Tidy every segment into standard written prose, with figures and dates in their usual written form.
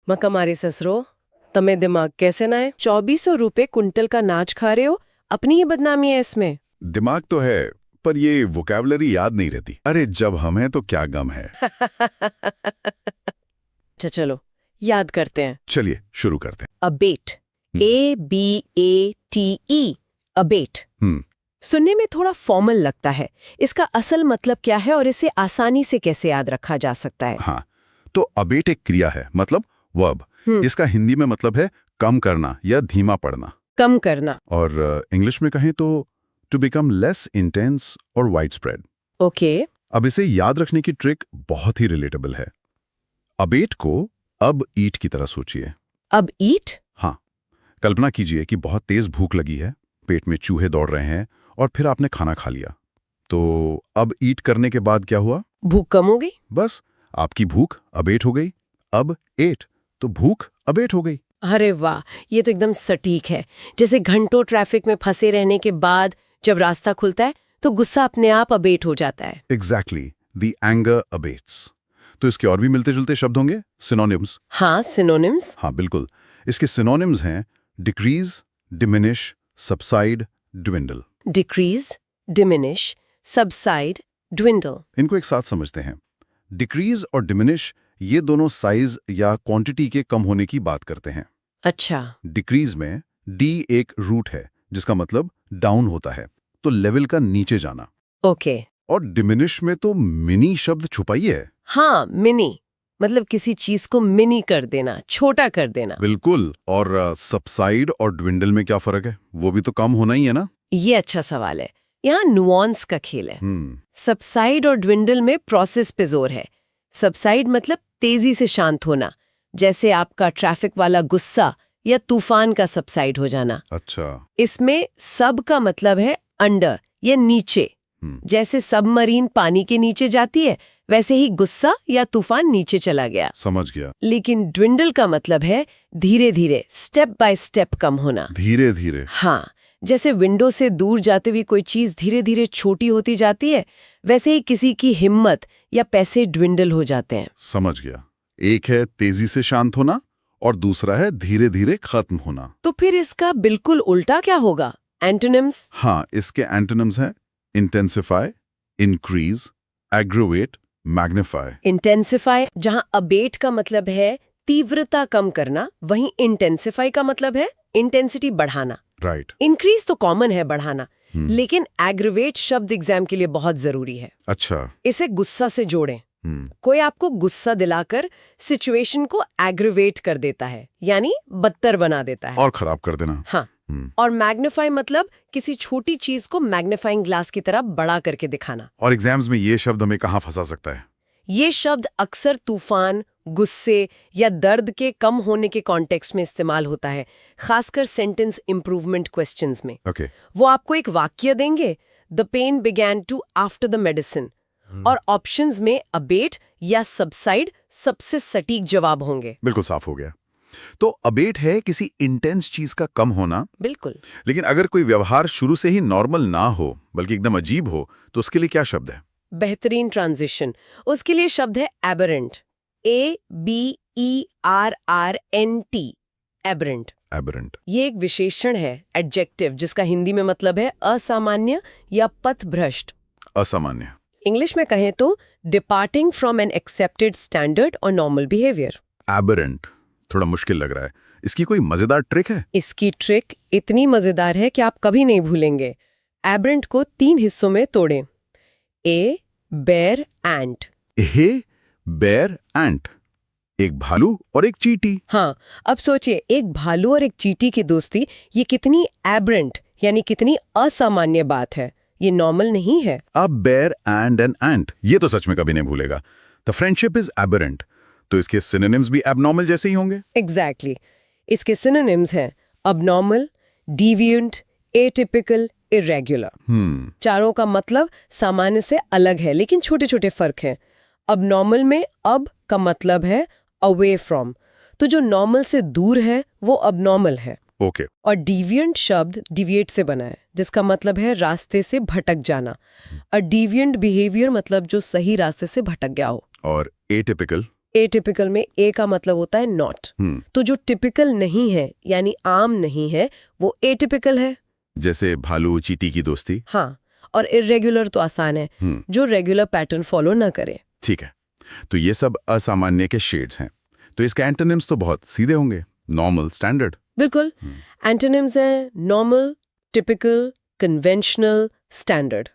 मकमारी ससुरो तमे दिमाग कैसे ना है? 2400 रुपए कुंटल का नाच खा रहे हो, अपनी ही बदनामी है इसमें। दिमाग तो है, पर ये वोकैबुलरी याद नहीं रहती। अरे जब हम हैं तो क्या गम है। अच्छा चलो याद करते हैं। चलिए शुरू करते हैं। Abate, ABATE, abate. सुनने में थोड़ा फॉर्मल लगता है। इसका असल मतलब क्या है और इसे आसानी से कैसे याद रखा जा सकता है? हाँ, तो अबेट एक क्रिया है, मतलब वर्ब। इसका हिंदी में मतलब है कम करना या धीमा पड़ना। कम करना। और इंग्लिश में कहें तो टू बिकम लेस इंटेंस और वाइड स्प्रेड। ओके। अब इसे याद रखने की ट्रिक बहुत ही रिलेटेबल है। अबेट को अब ईट की तरह सोचिए। अब ईट? हाँ, कल्पना कीजिए कि बहुत तेज भूख लगी है, पेट में चूहे दौड़ रहे हैं और फिर आपने खाना खा लिया। तो अब ईट करने के बाद क्या हुआ? भूख कम हो गई। बस आपकी भूख अबेट हो गई। अब एट तो भूख अबेट हो गई। अरे वाह, ये तो एकदम सटीक है। जैसे घंटों ट्रैफिक में फंसे रहने के बाद जब रास्ता खुलता है तो गुस्सा अपने आप अबेट हो जाता है। Exactly, the anger abets. तो इसके और भी मिलते जुलते शब्द होंगे, सिनोनिम्स। हाँ, सिनोनिम्स। हाँ बिल्कुल, इसके सिनोनिम्स हैं decrease, diminish, subside, dwindle. Decrease, diminish, subside, dwindle. इनको एक साथ समझते हैं। डिक्रीज और डिमिनिश ये दोनों साइज या क्वांटिटी के कम होने की बात करते हैं। अच्छा। डिक्रीज में डी एक रूट है जिसका मतलब डाउन होता है, तो लेवल का नीचे जाना। ओके। और डिमिनिश में तो मिनी शब्द छुपाई है। हाँ, मिनी मतलब किसी चीज को मिनी कर देना, छोटा कर देना। बिल्कुल। और सबसाइड और ड्विंडल में क्या फर्क है? वो भी तो कम होना ही है ना। ये अच्छा सवाल है। यहाँ नुआंस का खेल है। सबसाइड और ड्विंडल में प्रोसेस पे जोर है। सबसाइड मतलब तेजी से शांत होना, जैसे आपका ट्रैफिक वाला गुस्सा या तूफान का सबसाइड हो जाना। अच्छा। इसमें सब का मतलब है अंडर या नीचे। जैसे सबमरीन पानी के नीचे जाती है, वैसे ही गुस्सा या तूफान नीचे चला गया। समझ गया। लेकिन ड्विंडल का मतलब है धीरे धीरे, स्टेप बाय स्टेप कम होना। धीरे धीरे। हाँ, जैसे विंडो से दूर जाते हुए कोई चीज धीरे धीरे छोटी होती जाती है, वैसे ही किसी की हिम्मत या पैसे ड्विंडल हो जाते हैं। समझ गया। एक है तेजी से शांत होना और दूसरा है धीरे धीरे खत्म होना। तो फिर इसका बिल्कुल उल्टा क्या होगा? एंटोनिम्स? हाँ, इसके एंटोनिम्स हैं intensify, increase, Agrovet, magnify. Intensify जहां अबेट का मतलब है तीव्रता कम करना, वहीं इंटेंसिफाई का मतलब है इंटेंसिटी बढ़ाना। राइट। इंक्रीज तो कॉमन है, बढ़ाना। लेकिन एग्रोवेट शब्द एग्जाम के लिए बहुत जरूरी है। अच्छा। इसे गुस्सा से जोड़ें। कोई आपको गुस्सा दिलाकर सिचुएशन को एग्रोवेट कर देता है, यानी बदतर बना देता है और खराब कर देना। हाँ। और मैग्नीफाई मतलब किसी छोटी चीज को मैग्नीफाइंग ग्लास की तरह बड़ा करके दिखाना। और एग्जाम्स में ये शब्द हमें कहाँ फंसा सकता है? ये शब्द अक्सर तूफान, गुस्से या दर्द के कम होने के कॉन्टेक्स्ट में इस्तेमाल होता है, खासकर सेंटेंस इंप्रूवमेंट क्वेश्चंस में। ओके। वो आपको एक वाक्य देंगे, the pain began to after the medicine, और ऑप्शंस में अबेट या सबसाइड सबसे सटीक जवाब होंगे। बिल्कुल साफ हो गया। तो अबेट है किसी इंटेंस चीज का कम होना। बिल्कुल। लेकिन अगर कोई व्यवहार शुरू से ही नॉर्मल ना हो बल्कि एकदम अजीब हो, तो उसके लिए क्या शब्द है? बेहतरीन ट्रांजिशन। उसके लिए शब्द है एबरेंट। ABERRNT, aberrant. एबरेंट। ये एक विशेषण है, एडजेक्टिव, जिसका हिंदी में मतलब है असामान्य या पथभ्रष्ट। असामान्य। इंग्लिश में कहें तो departing from an accepted standard और नॉर्मल बिहेवियर। एबरेंट थोड़ा मुश्किल लग रहा है। इसकी कोई मजेदार ट्रिक है? इसकी ट्रिक इतनी मजेदार है कि आप कभी नहीं भूलेंगे। एबरेंट को 3 हिस्सों में तोड़ें। ए, बेर, एंट। ए, बेर, एंट। एक भालू और एक चींटी। हाँ, अब सोचिए, एक भालू और एक चींटी की दोस्ती, ये कितनी एबरेंट यानी कितनी असामान्य बात है। ये नॉर्मल नहीं है। अ बेर एंड एन एंट, ये तो सच में कभी नहीं भूलेगा। द फ्रेंडशिप इज एबरेंट, तो इसके सिनोनिम्स भी एबनॉर्मल जैसे ही होंगे। एग्जैक्टली। इसके सिनोनिम्स हैं अबनॉर्मल, डिविएंट, एटिपिकल, इरेगुलर। चारों का मतलब सामान्य से अलग है, लेकिन छोटे छोटे फर्क हैं। अबनॉर्मल में अब का मतलब है अवे फ्रॉम, तो जो नॉर्मल से दूर है वो अबनॉर्मल है। ओके। और डिविएंट शब्द डिविएट से बना है, जिसका मतलब है रास्ते से भटक जाना। अ डिविएंट बिहेवियर मतलब जो सही रास्ते से भटक गया हो। और एटिपिकल? एटिपिकल में ए का मतलब होता है नॉट। तो जो टिपिकल नहीं है यानी आम नहीं है वो एटिपिकल है। जैसे भालू चींटी की दोस्ती। हाँ, और इर्रेगुलर तो आसान है, जो रेगुलर पैटर्न फॉलो ना करे। ठीक है, तो ये सब असामान्य के शेड्स हैं। तो इसके एंटोनिम्स तो बहुत सीधे होंगे, नॉर्मल, स्टैंडर्ड। बिल्कुल, एंटोनिम्स हैं नॉर्मल, टिपिकल, कन्वेंशनल, स्टैंडर्ड।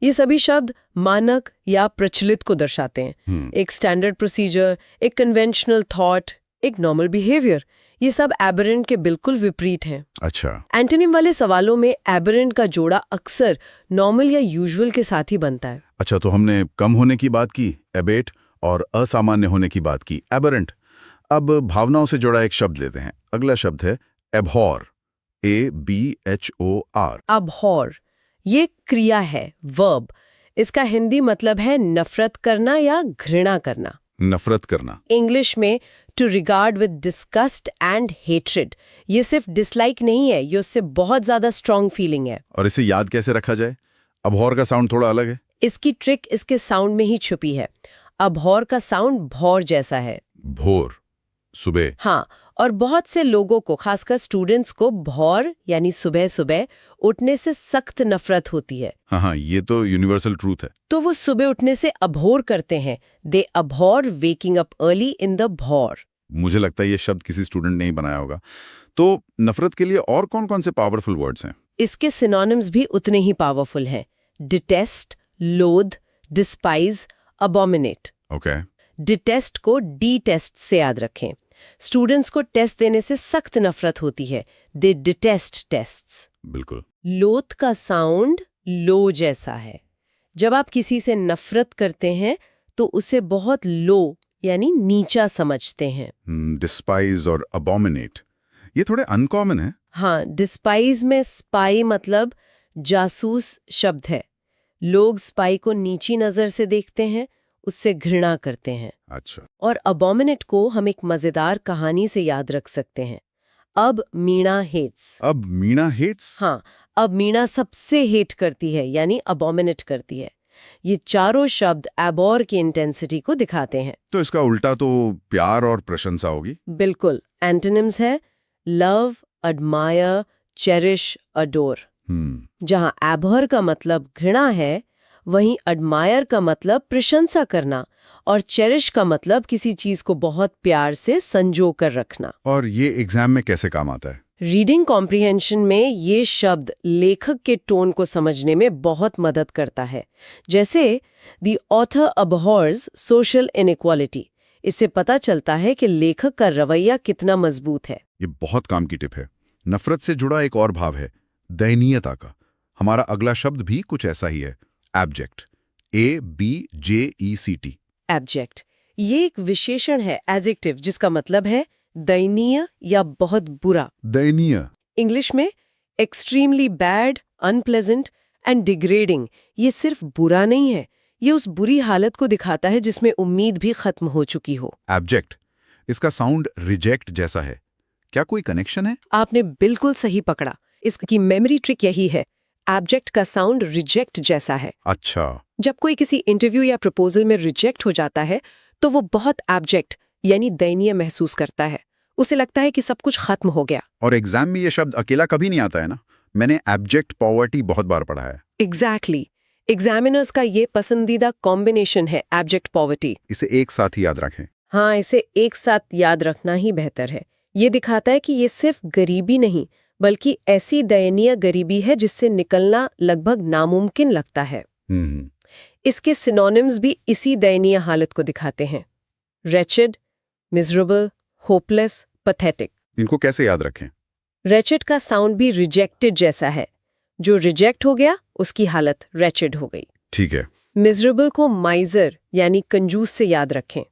ये सभी शब्द मानक या प्रचलित को दर्शाते हैं। एक स्टैंडर्ड प्रोसीजर, एक कन्वेंशनल थॉट, एक नॉर्मल बिहेवियर, ये सब एबरेंट के बिल्कुल विपरीत हैं। अच्छा। एंटोनिम वाले सवालों में एबरेंट का जोड़ा अक्सर नॉर्मल या यूजुअल के साथ ही बनता है। अच्छा, तो हमने कम होने की बात की, एबेट, और असामान्य होने की बात की, एबरेंट। अब भावनाओं से जुड़ा एक शब्द लेते हैं। अगला शब्द है एबहॉर, ABHOR। अबहॉर ये क्रिया है, वर्ब। इसका हिंदी मतलब है नफरत करना या घृणा करना। नफरत करना। इंग्लिश में to regard with disgust and hatred. ये सिर्फ डिसलाइक नहीं है, ये उससे बहुत ज्यादा स्ट्रॉन्ग फीलिंग है। और इसे याद कैसे रखा जाए? अबहॉर का साउंड थोड़ा अलग है। इसकी ट्रिक इसके साउंड में ही छुपी है। अबहॉर का साउंड भौर जैसा है। भोर, सुबह। हाँ, और बहुत से लोगों को, खासकर स्टूडेंट्स को, भौर यानी सुबह सुबह उठने से सख्त नफरत होती है। हाँ, ये तो यूनिवर्सल ट्रूथ है। तो वो सुबह उठने से अभोर करते हैं। They abhor waking up early in the भौर। मुझे लगता है ये शब्द किसी स्टूडेंट ने ही बनाया होगा। तो नफरत के लिए और कौन कौन से पावरफुल वर्ड्स हैं? इसके सिनोनिम्स भी उतने ही पावरफुल हैं। डिटेस्ट, लोथ, डिस्पाइज, अबोमिनेट। ओके। डिटेस्ट को डी टेस्ट से याद रखें। स्टूडेंट्स को टेस्ट देने से सख्त नफरत होती है। दे डिटेस्ट टेस्ट्स। बिल्कुल। लोथ का साउंड लो जैसा है। जब आप किसी से नफरत करते हैं तो उसे बहुत लो यानी नीचा समझते हैं। डिस्पाइज और अबोमिनेट, ये थोड़े अनकॉमन है। हाँ, डिस्पाइज में स्पाई मतलब जासूस शब्द है। लोग स्पाई को नीची नजर से देखते हैं, उससे घृणा करते हैं। अच्छा। और अबोमिनेट को हम एक मजेदार कहानी से याद रख सकते हैं। अब मीणा हेट्स। अब मीणा हेट्स? हाँ, अब मीणा सबसे हेट करती है यानी अबोमिनेट करती है। ये चारों शब्द एबोर की इंटेंसिटी को दिखाते हैं। तो इसका उल्टा तो प्यार और प्रशंसा होगी। बिल्कुल। एंटोनिम्स है लव, एडमायर, चेरिश, अडोर। जहां एबहर का मतलब घृणा है, वहीं एडमायर का मतलब प्रशंसा करना और चेरिश का मतलब किसी चीज को बहुत प्यार से संजो कर रखना। और ये एग्जाम में कैसे काम आता है? रीडिंग कॉम्प्रिहेंशन में ये शब्द लेखक के टोन को समझने में बहुत मदद करता है। जैसे द ऑथर अबहॉर्स सोशल इनइक्वालिटी। इससे पता चलता है कि लेखक का रवैया कितना मजबूत है। ये बहुत काम की टिप है। नफरत से जुड़ा एक और भाव है, दयनीयता का। हमारा अगला शब्द भी कुछ ऐसा ही है, एब्जेक्ट, ABJECT। एब्जेक्ट ये एक विशेषण है, एडजेक्टिव, जिसका मतलब है दयनीय या बहुत बुरा। दयनीय। इंग्लिश में extremely bad, unpleasant and degrading. ये सिर्फ बुरा नहीं है, ये उस बुरी हालत को दिखाता है जिसमें उम्मीद भी खत्म हो चुकी हो। एब्जेक्ट, इसका साउंड रिजेक्ट जैसा है। क्या कोई कनेक्शन है? आपने बिल्कुल सही पकड़ा। इसकी मेमोरी ट्रिक यही है, एब्जेक्ट का साउंड रिजेक्ट जैसा है। अच्छा। जब कोई किसी इंटरव्यू या प्रपोजल में रिजेक्ट हो जाता है तो वो बहुत एब्जेक्ट यानी दयनीय महसूस करता है। उसे लगता है कि सब कुछ खत्म हो गया। और एग्जाम में ये शब्द अकेला कभी नहीं आता है ना। मैंने एब्जेक्ट पॉवर्टी बहुत बार पढ़ा है। एग्जैक्टली। एग्जामिनर्स का ये पसंदीदा कॉम्बिनेशन है, एब्जेक्ट पॉवर्टी। इसे एक साथ ही याद रखें। हाँ, इसे एक साथ याद रखना ही बेहतर है। ये दिखाता है कि ये सिर्फ गरीबी नहीं, बल्कि ऐसी दयनीय गरीबी है जिससे निकलना लगभग नामुमकिन लगता है। इसके सिनोनिम्स भी इसी दयनीय हालत को दिखाते हैं, रेचेड, मिजरेबल, होपलेस, पैथेटिक। इनको कैसे याद रखें? रेचेड का साउंड भी रिजेक्टेड जैसा है। जो रिजेक्ट हो गया उसकी हालत रेचेड हो गई। ठीक है। मिजरेबल को माइजर यानी कंजूस से याद रखें।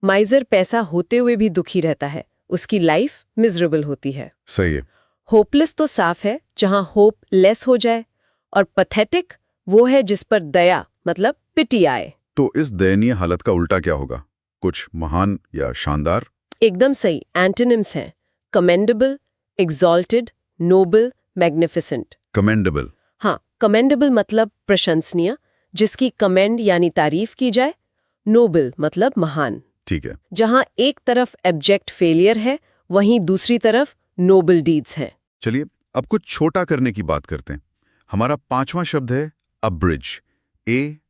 माइजर पैसा होते हुए भी दुखी रहता है, उसकी लाइफ मिजरेबल होती है। सही है। होपलेस तो साफ है, जहां होप लेस हो जाए। और पैथेटिक वो है जिस पर दया मतलब पिटी आए। तो इस दयनीय हालत का उल्टा क्या होगा? कुछ महान या शानदार? एकदम सही। एंटोनिम्स हैं commendable, exalted, noble, magnificent. Commendable. हाँ, कमेंडेबल मतलब प्रशंसनीय, जिसकी कमेंड यानी तारीफ की जाए। नोबल मतलब महान। ठीक है। जहां एक तरफ एब्जेक्ट फेलियर है, वहीं दूसरी तरफ नोबल डीड्स हैं। चलिए अब कुछ छोटा करने की बात करते हैं। हमारा 5वां शब्द है अब्रिज, ABRIDGE।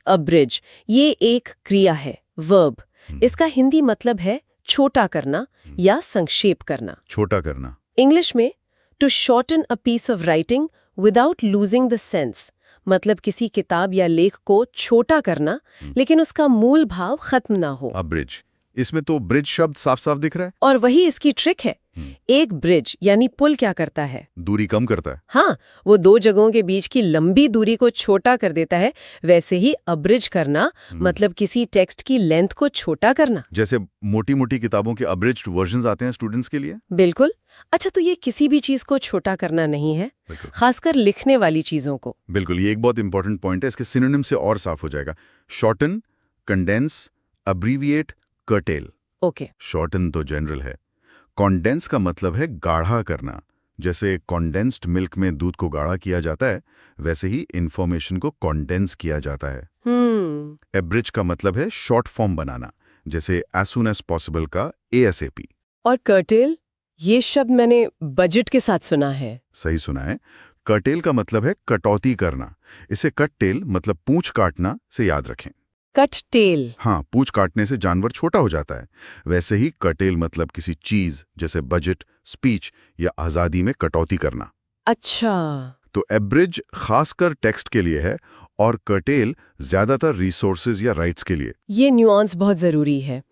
अब्रिज, ये एक क्रिया है, वर्ब। इसका हिंदी मतलब है छोटा करना या संक्षेप करना। छोटा करना। इंग्लिश में to shorten a piece of writing without losing the sense, मतलब किसी किताब या लेख को छोटा करना लेकिन उसका मूल भाव खत्म ना हो। अब्रिज, इसमें तो ब्रिज शब्द साफ साफ दिख रहा है। और वही इसकी ट्रिक है। एक ब्रिज यानी पुल क्या करता है? दूरी कम करता है। हाँ, वो दो जगहों के बीच की लंबी दूरी को छोटा कर देता है। वैसे ही अब्रिज करना मतलब किसी टेक्स्ट की लेंथ को छोटा करना। जैसे मोटी मोटी किताबों के अब्रिज्ड वर्जन्स आते हैं स्टूडेंट्स के लिए। बिल्कुल। अच्छा, तो ये किसी भी चीज को छोटा करना नहीं है, खासकर लिखने वाली चीजों को। बिल्कुल, ये एक बहुत इंपॉर्टेंट पॉइंट है। इसके सिनोनिम से और साफ हो जाएगा। Shorten, condense, abbreviate, curtail. Okay. Shorten तो जनरल है। कॉन्डेंस का मतलब है गाढ़ा करना। जैसे कॉन्डेंस्ड मिल्क में दूध को गाढ़ा किया जाता है, वैसे ही इंफॉर्मेशन को कॉन्डेंस किया जाता है। एब्रिज का मतलब है शॉर्ट फॉर्म बनाना, जैसे एज सून एज पॉसिबल का ASAP। और कर्टेल, ये शब्द मैंने बजट के साथ सुना है। सही सुना है। कर्टेल का मतलब है कटौती करना। इसे कट टेल मतलब पूंछ काटना से याद रखें। Cut tail. हाँ, पूंछ काटने से जानवर छोटा हो जाता है। वैसे ही कर्टेल मतलब किसी चीज जैसे बजट, स्पीच या आजादी में कटौती करना। अच्छा। तो एब्रिज खासकर टेक्स्ट के लिए है और कर्टेल ज्यादातर रिसोर्सेज या राइट्स के लिए। ये न्यूआंस बहुत जरूरी है।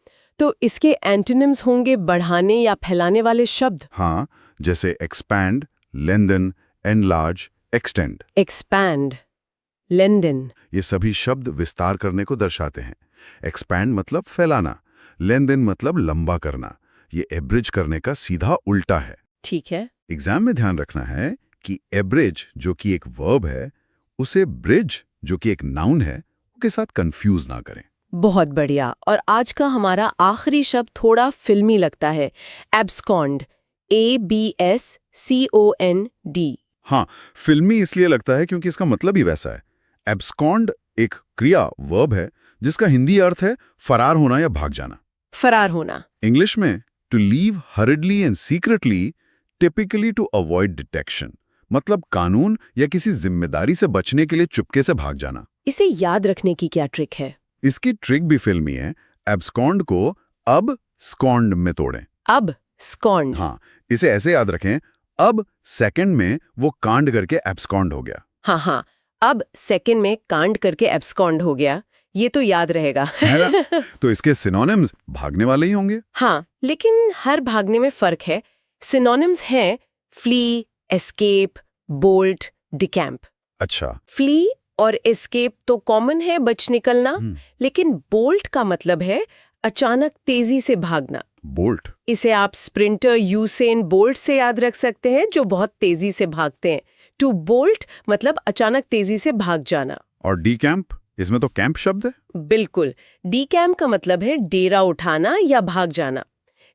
तो इसके एंटोनिम्स होंगे बढ़ाने या फैलाने वाले शब्द। हाँ, जैसे expand, lengthen, enlarge, extend. Expand, lengthen, ये सभी शब्द विस्तार करने को दर्शाते हैं। एक्सपैंड मतलब फैलाना, लेंथन मतलब लंबा करना। ये एब्रिज करने का सीधा उल्टा है। ठीक है। एग्जाम में ध्यान रखना है कि एब्रिज जो कि एक वर्ब है, उसे ब्रिज जो कि एक नाउन है, उसके साथ कंफ्यूज ना करें। बहुत बढ़िया। और आज का हमारा आखिरी शब्द थोड़ा फिल्मी लगता है, एब्सकॉन्ड, ABSCOND। हाँ, फिल्मी इसलिए लगता है क्योंकि इसका मतलब ही वैसा है। एब्सकॉन्ड एक क्रिया वर्ब है जिसका हिंदी अर्थ है फरार होना या भाग जाना। फरार होना। इंग्लिश में to leave hurriedly and secretly, typically to avoid detection, मतलब कानून या किसी जिम्मेदारी से बचने के लिए चुपके से भाग जाना। इसे याद रखने की क्या ट्रिक है? इसकी ट्रिक भी फिल्मी है। एब्सकॉन्ड को अब स्कॉन्ड में तोड़ें। अब स्कॉन्ड। हाँ, इसे ऐसे याद रखें, अब सेकंड में वो कांड करके एब्सकॉन्ड हो गया। हाँ, अब सेकंड में कांड करके एब्सकॉन्ड हो गया। ये तो याद रहेगा। है ना? तो इसके सिनोनिम्स भागने वाले ही होंगे। हाँ, लेकिन हर भागने में फर्क है। सिनोनिम्स हैं फ्ली, एस्केप, बोल्ट, डिकैम्प। अच्छा। फ्ली और एस्केप तो कॉमन है, बच निकलना, लेकिन बोल्ट का मतलब है अचानक तेजी से भागना। बोल्ट। इसे आप स्प्रिंटर यूसेन बोल्ट से याद रख सकते हैं, जो बहुत तेजी से भागते हैं। टू बोल्ट मतलब अचानक तेजी से भाग जाना। और डीकैम्प, इसमें तो कैंप शब्द है। बिल्कुल। डीकैम्प का मतलब है डेरा उठाना या भाग जाना।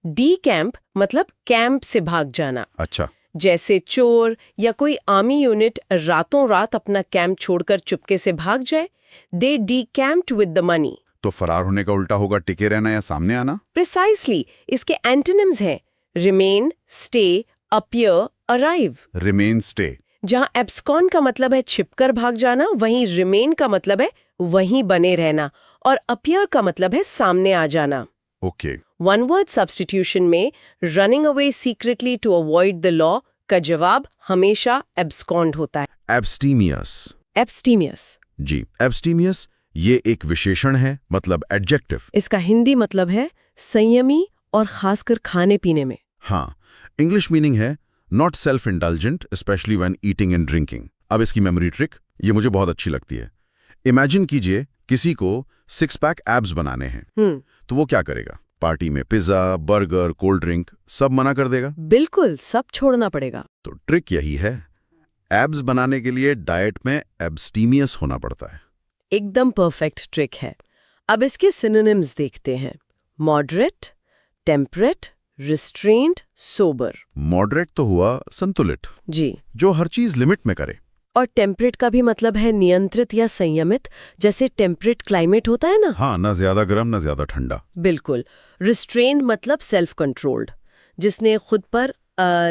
डीकैम्प मतलब कैंप से भाग जाना। अच्छा। जैसे चोर या कोई आर्मी यूनिट रातों रात अपना कैंप छोड़कर चुपके से भाग जाए। दे डीकैम्प्ड विद द मनी। तो फरार होने का उल्टा होगा टिके रहना या सामने आना। प्रिसाइसली। इसके एंटोनिम्स हैं remain, stay, appear, arrive. Remain, stay. जहां एब्सकॉन का मतलब है छिपकर भाग जाना, वहीं रिमेन का मतलब है वहीं बने रहना, और अपीयर का मतलब है सामने आ जाना। ओके। वन वर्ड सब्स्टिट्यूशन में running away secretly to avoid the law का जवाब हमेशा एब्सकॉन्ड होता है। एब्स्टीमियस। एब्स्टीमियस। जी, एब्स्टीमियस ये एक विशेषण है, मतलब एडजेक्टिव। इसका हिंदी मतलब है संयमी और खासकर खाने पीने में। हाँ, इंग्लिश मीनिंग है not self indulgent specially when eating and drinking. अब इसकी मेमोरी ट्रिक, ये मुझे बहुत अच्छी लगती है। इमेजिन कीजिए किसी को 6 पैक एब्स बनाने हैं, तो वो क्या करेगा? पार्टी में पिज्जा, बर्गर, कोल्ड ड्रिंक सब मना कर देगा। बिल्कुल, सब छोड़ना पड़ेगा। तो ट्रिक यही है, एब्स बनाने के लिए डाइट में एब्स्टीमियस होना पड़ता है। एकदम परफेक्ट ट्रिक है। अब इसके सिनोनिम्स देखते हैं। Moderate, temperate, restrained, sober. Moderate तो हुआ संतुलित, जी, जो हर चीज लिमिट में करे। और टेम्परेट का भी मतलब है नियंत्रित या संयमित, जैसे टेम्परेट क्लाइमेट होता है ना। हाँ, ना ज्यादा गर्म ना ज्यादा ठंडा। बिल्कुल। रिस्ट्रेन्ड मतलब सेल्फ कंट्रोल्ड, जिसने खुद पर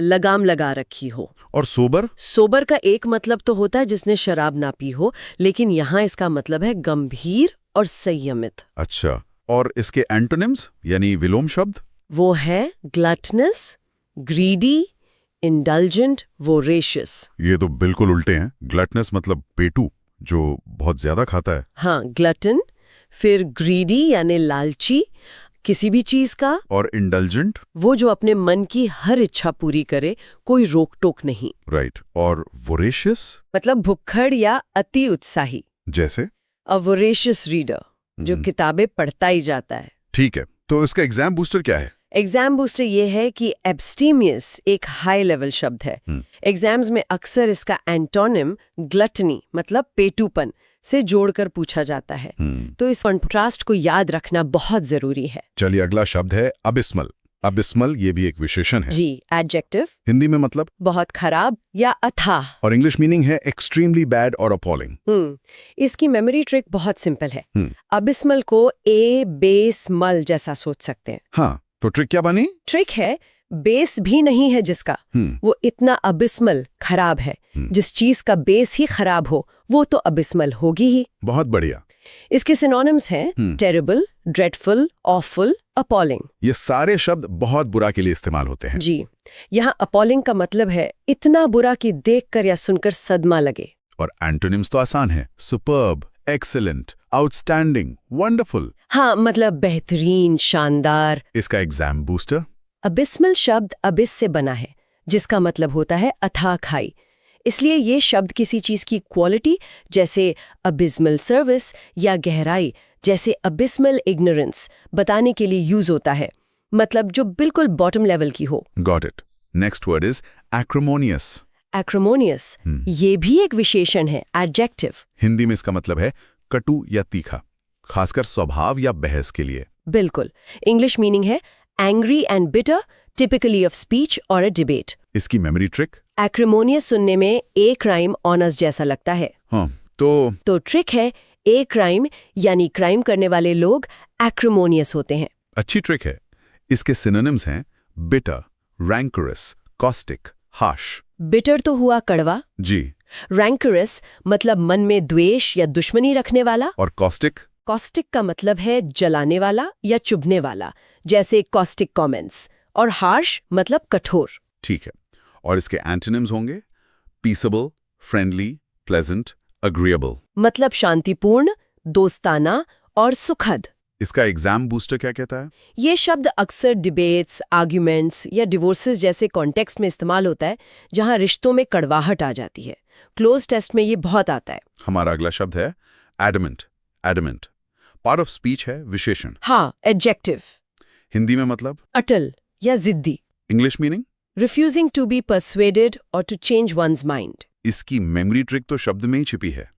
लगाम लगा रखी हो। और सोबर? सोबर का एक मतलब तो होता है जिसने शराब ना पी हो, लेकिन यहाँ इसका मतलब है गंभीर और संयमित। अच्छा, और इसके एंटोनिम्स यानी विलोम शब्द? वो है ग्लटनस, ग्रीडी, इंडल्जेंट, वोरेशियस। ये तो बिल्कुल उल्टे हैं। ग्लटनस मतलब पेटू, जो बहुत ज्यादा खाता है। हाँ, ग्लटन, फिर ग्रीडी यानी लालची किसी भी चीज का, और इंडल्जेंट? वो जो अपने मन की हर इच्छा पूरी करे, कोई रोक टोक नहीं। राइट। और वोरेशियस मतलब भुक्खड़ या अति उत्साही। जैसे? अ वोरेशियस रीडर, जो किताबें पढ़ता ही जाता है। ठीक है, तो इसका एग्जाम बूस्टर क्या है? एग्जाम बूस्टर ये है कि एब्स्टीमियस एक हाई लेवल शब्द है। एग्जाम्स में अक्सर इसका एंटोनिम ग्लटनी मतलब पेटूपन से जोड़कर पूछा जाता है। तो इस कॉन्ट्रास्ट को याद रखना बहुत जरूरी है। चलिए, अगला शब्द है अबिस्मल। अबिस्मल ये भी एक विशेषण है। जी, एडजेक्टिव। हिंदी में मतलब? बहुत खराब या अथाह। और इंग्लिश मीनिंग है एक्सट्रीमली बैड और अपॉलिंग। इसकी मेमोरी ट्रिक बहुत सिंपल है। अबिस्मल को ए बेस मल जैसा सोच सकते हैं। हाँ, तो ट्रिक क्या बनी? ट्रिक है बेस भी नहीं है जिसका, वो इतना अबिस्मल खराब है। जिस चीज का बेस ही खराब हो वो तो अबिस्मल होगी ही। बहुत बढ़िया। इसके सिनोनिम्स हैं टेरिबल, ड्रेडफुल, ऑफुल, अपॉलिंग। ये सारे शब्द बहुत बुरा के लिए इस्तेमाल होते हैं। जी, यहाँ अपॉलिंग का मतलब है इतना बुरा कि देखकर या सुनकर सदमा लगे। और एंटोनिम्स तो आसान है। Superb, excellent, outstanding, wonderful. हाँ, मतलब बेहतरीन, शानदार। इसका एग्जाम बूस्टर? अबिस्मल शब्द अबिस से बना है, जिसका मतलब होता है अथाह खाई। इसलिए ये शब्द किसी चीज की क्वालिटी जैसे अबिस्मल सर्विस या गहराई जैसे अबिस्मल इग्नोरेंस बताने के लिए यूज होता है, मतलब जो बिल्कुल बॉटम लेवल की हो। Got it. Next word is acrimonious. Acrimonious ये भी एक विशेषण है, एडजेक्टिव। हिंदी में इसका मतलब है कटु या तीखा, खासकर स्वभाव या बहस के लिए। बिल्कुल। इंग्लिश मीनिंग है angry and bitter, typically of speech और अ डिबेट। इसकी मेमोरी ट्रिक? एक्रोमोनियस सुनने में ए क्राइम ऑनर्स जैसा लगता है। हाँ, तो ट्रिक है ए क्राइम यानी क्राइम करने वाले लोग एक्रोमोनियस होते हैं। अच्छी ट्रिक है। इसके सिनोनिम्स हैं बिटर, रैंकरस, कॉस्टिक, हार्श। बिटर तो हुआ कड़वा। जी। रैंकरस मतलब मन में द्वेष या दुश्मनी रखने वाला। और कॉस्टिक? कॉस्टिक का मतलब है जलाने वाला या चुभने वाला, जैसे कॉस्टिक कमेंट्स। और हार्श मतलब कठोर। ठीक है। और इसके एंटोनिम्स होंगे पीसेबल, फ्रेंडली, प्लेजेंट, अग्रीएबल। मतलब शांतिपूर्ण, दोस्ताना और सुखद। इसका एग्जाम बूस्टर क्या कहता है? ये शब्द अक्सर डिबेट्स, आर्ग्यूमेंट्स या डिवोर्सेस जैसे कॉन्टेक्स्ट में इस्तेमाल होता है, जहां रिश्तों में कड़वाहट आ जाती है। क्लोज टेस्ट में ये बहुत आता है। हमारा अगला शब्द है adamant. Adamant part of speech है, विशेषण। हाँ, एडजेक्टिव। हिंदी में मतलब? अटल या जिद्दी। English meaning? Refusing to be persuaded और टू चेंज वन्स माइंड। इसकी मेमोरी ट्रिक तो शब्द में ही छिपी है।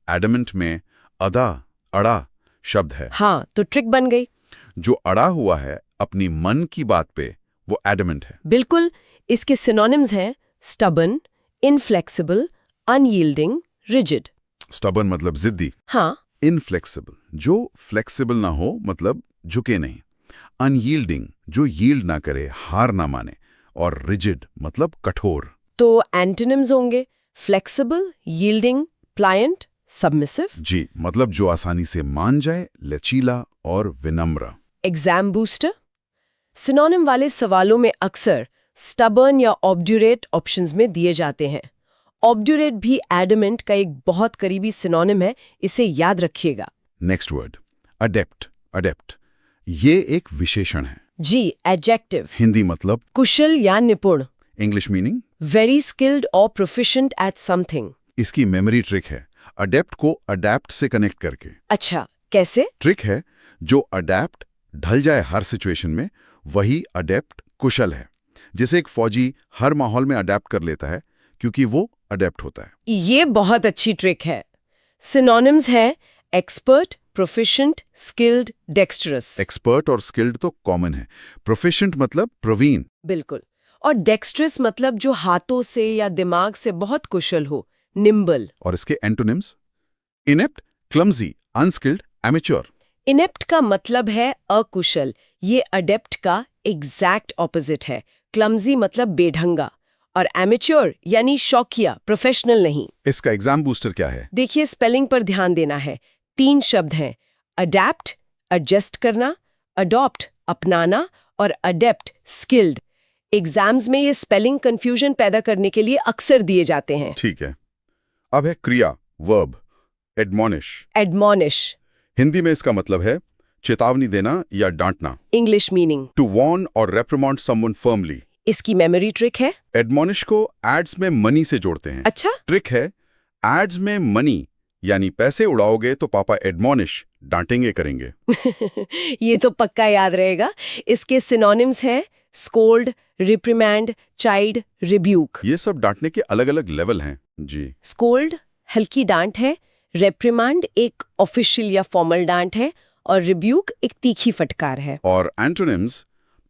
एडमेंट में अदा, अड़ा शब्द है। हाँ, तो ट्रिक बन गई। जो अड़ा हुआ है अपनी मन की बात पे, वो एडमेंट है। बिल्कुल। इसके सिनोनिम्स हैं stubborn, inflexible, unyielding, rigid. Stubborn मतलब जिद्दी। हाँ। इनफ्लेक्सिबल जो फ्लेक्सिबल ना हो, मतलब झुके नहीं। अनयील्डिंग जो यील्ड ना करे, हार ना माने। और रिजिड मतलब कठोर। तो एंटोनिम्स होंगे फ्लेक्सिबल, यील्डिंग, प्लायंट, सबमिसिव। जी, मतलब जो आसानी से मान जाए, लचीला और विनम्र। Exam booster. सिनोनिम वाले सवालों में अक्सर स्टबर्न या ऑब्ड्यूरेट ऑप्शंस में दिए जाते हैं। ऑब्ड्यूरेट भी एडमेंट का एक बहुत करीबी सिनोनिम है, इसे याद रखिएगा। Next word adapt. अडेप्ट ये एक विशेषण है। जी, एडजेक्टिव। हिंदी मतलब? कुशल या निपुण। English meaning? वेरी स्किल्ड और प्रोफिशिएंट एट समथिंग। इसकी मेमोरी ट्रिक है अडेप्ट को अडेप्ट से कनेक्ट करके। अच्छा, कैसे? ट्रिक है जो अडेप्ट ढल जाए हर सिचुएशन में, वही अडेप्ट कुशल है। जैसे एक फौजी हर माहौल में अडेप्ट कर लेता है क्योंकि वो अडेप्ट होता है। ये बहुत अच्छी ट्रिक है। सिनोनिम्स है एक्सपर्ट, प्रोफिशिएंट, स्किल्ड, डेक्स्टरस। एक्सपर्ट और स्किल्ड तो कॉमन है। प्रोफिशिएंट मतलब प्रवीण। बिल्कुल। और डेक्स्ट्रस मतलब जो हाथों से या दिमाग से बहुत कुशल हो, निम्बल। और इसके antonyms? Inept, clumsy, unskilled, amateur. Inept का मतलब है अकुशल, ये अडेप्ट का एग्जैक्ट ऑपोजिट है। क्लमजी मतलब बेढंगा, और एमेच्योर यानी शौकिया, प्रोफेशनल नहीं। इसका एग्जाम बूस्टर क्या है? देखिए, स्पेलिंग पर ध्यान देना है। 3 शब्द हैं, अडैप्ट एडजस्ट करना, अडॉप्ट अपनाना, और अडेप्ट स्किल्ड। एग्जाम्स में ये स्पेलिंग कंफ्यूजन पैदा करने के लिए अक्सर दिए जाते हैं। ठीक है। अब है क्रिया, वर्ब, एडमोनिश। एडमोनिश। हिंदी में इसका मतलब है चेतावनी देना या डांटना। English meaning? टू वार्न और रेप्रिमांड समवन फर्मली। इसकी मेमोरी ट्रिक है? एडमोनिश को एड्स में मनी से जोड़ते हैं। अच्छा। ट्रिक है, एड्स में मनी यानी पैसे उड़ाओगे तो पापा एडमोनिश, डांटेंगे करेंगे। ये तो पक्का याद रहेगा। इसके सिनोनिम्स हैं स्कोल्ड, रिप्रिमैंड, चाइल्ड, रिब्यूक। ये सब डांटने के अलग अलग लेवल हैं। जी। स्कोल्ड हल्की डांट है, रेप्रिमांड एक ऑफिशियल या फॉर्मल डांट है, और रिब्यूक एक तीखी फटकार है। और antonyms?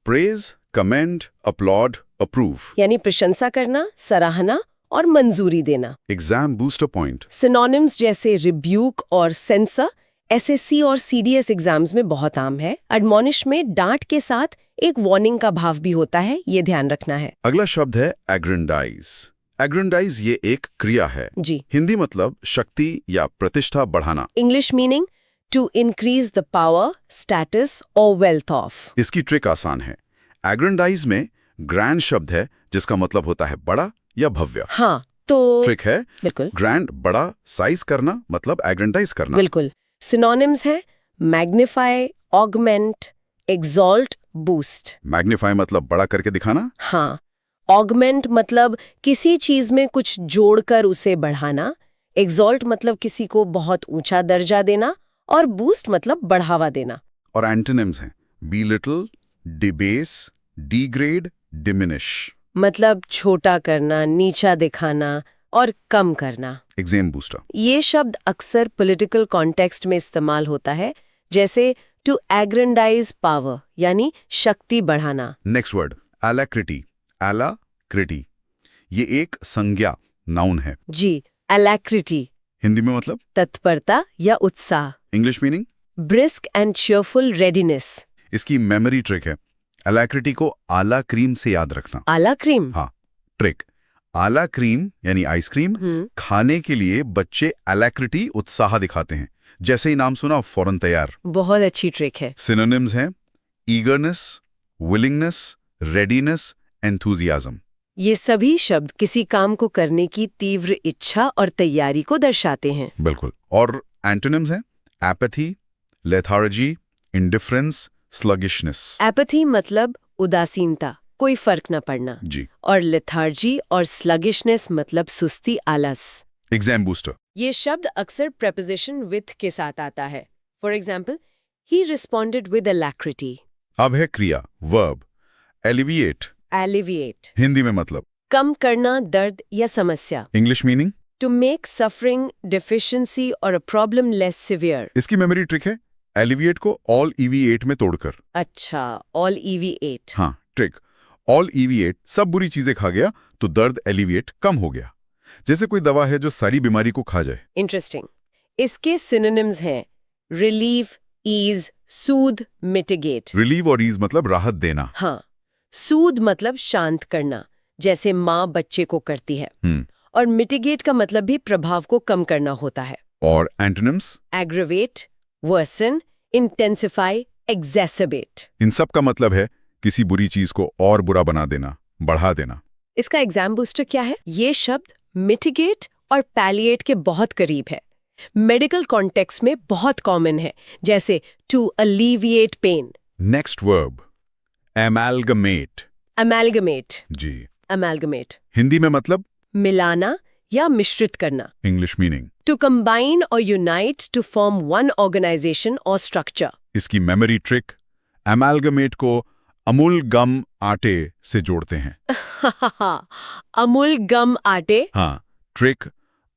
Praise, commend, applaud, approve. यानी प्रशंसा करना, सराहना और मंजूरी देना। Exam booster point? सिनोनिम्स जैसे रिब्यूक और सेंसर एसएससी और सीडीएस एग्जाम्स में बहुत आम है। एडमोनिश में डांट के साथ एक वार्निंग का भाव भी होता है, ये ध्यान रखना है। अगला शब्द है एग्रेंडाइज। एग्रेंडाइज ये एक क्रिया है। जी। हिंदी मतलब शक्ति या प्रतिष्ठा बढ़ाना। English meaning? To increase the power, status और वेल्थ ऑफ। इसकी ट्रिक आसान है। एग्रेंडाइज में ग्रैंड शब्द है जिसका मतलब होता है बड़ा या भव्य। हाँ, तो ट्रिक है बिल्कुल ग्रैंड, बड़ा, साइज करना मतलब एग्रेंडाइज करना। बिल्कुल। सिनोनिम्स हैं magnify, augment, exalt, boost. Magnify मतलब बड़ा करके दिखाना। हाँ। ऑगमेंट मतलब किसी चीज में कुछ जोड़कर उसे बढ़ाना, एक्सॉल्ट मतलब किसी को बहुत ऊंचा दर्जा देना, और बूस्ट मतलब बढ़ावा देना। और एंटोनिम्स हैं belittle, debase, degrade, diminish। मतलब छोटा करना, नीचा दिखाना और कम करना। Exam booster? ये शब्द अक्सर पॉलिटिकल कॉन्टेक्स्ट में इस्तेमाल होता है, जैसे टू एग्रेंडाइज पावर यानी शक्ति बढ़ाना। Next word alacrity। alacrity ये एक संज्ञा, नाउन है। जी, अलैक्रिटी हिंदी में मतलब? तत्परता या उत्साह। English meaning? Brisk and cheerful readiness. इसकी मेमोरी ट्रिक है, alacrity को आला क्रीम से याद रखना। आला क्रीम? हाँ, ट्रिक, आला क्रीम यानी आइसक्रीम खाने के लिए बच्चे alacrity उत्साह दिखाते हैं, जैसे ही नाम सुना फौरन तैयार। बहुत अच्छी ट्रिक है। सिनोनिम्स हैं eagerness, willingness, readiness, enthusiasm। ये सभी शब्द किसी काम को करने की तीव्र इच्छा और तैयारी को दर्शाते हैं। बिल्कुल। और एंटोनिम्स हैं apathy, lethargy, indifference, sluggishness। Apathy मतलब उदासीनता, कोई फर्क न पड़ना। जी। और लेथार्जी और स्लगिशनेस मतलब सुस्ती, आलस। Exam booster? ये शब्द अक्सर preposition with के साथ आता है। For example, he responded with alacrity। अब है क्रिया, वर्ब, alleviate। alleviate हिंदी में मतलब? कम करना दर्द या समस्या। English meaning? to make suffering, deficiency or a problem less severe। इसकी मेमोरी ट्रिक है, alleviate को all EV8 में तोड़कर। अच्छा, all EV8। हाँ, ट्रिक, all EV8 सब बुरी चीजें खा गया तो दर्द alleviate कम हो गया, जैसे कोई दवा है जो सारी बीमारी को खा जाए। इंटरेस्टिंग। इसके सिनोनिम्स हैं relieve, ease, soothe, mitigate। Relieve और ईज मतलब राहत देना। हाँ, soothe मतलब शांत करना, जैसे माँ बच्चे को करती है। और mitigate का मतलब भी प्रभाव को कम करना होता है। और antonyms? aggravate, worsen, intensify, exacerbate। इन सब का मतलब है किसी बुरी चीज को और बुरा बना देना, बढ़ा देना। इसका एग्जाम बूस्टर क्या है? ये शब्द mitigate और palliate के बहुत करीब है। मेडिकल कॉन्टेक्स्ट में बहुत कॉमन है, जैसे to alleviate pain। Next verb, amalgamate। amalgamate। जी। amalgamate हिंदी में मतलब? मिलाना या मिश्रित करना। English meaning? to combine or unite to form one organization or structure। इसकी मेमोरी ट्रिक, amalgamate को अमूल गम आटे से जोड़ते हैं। अमूल गम आटे? हाँ, ट्रिक,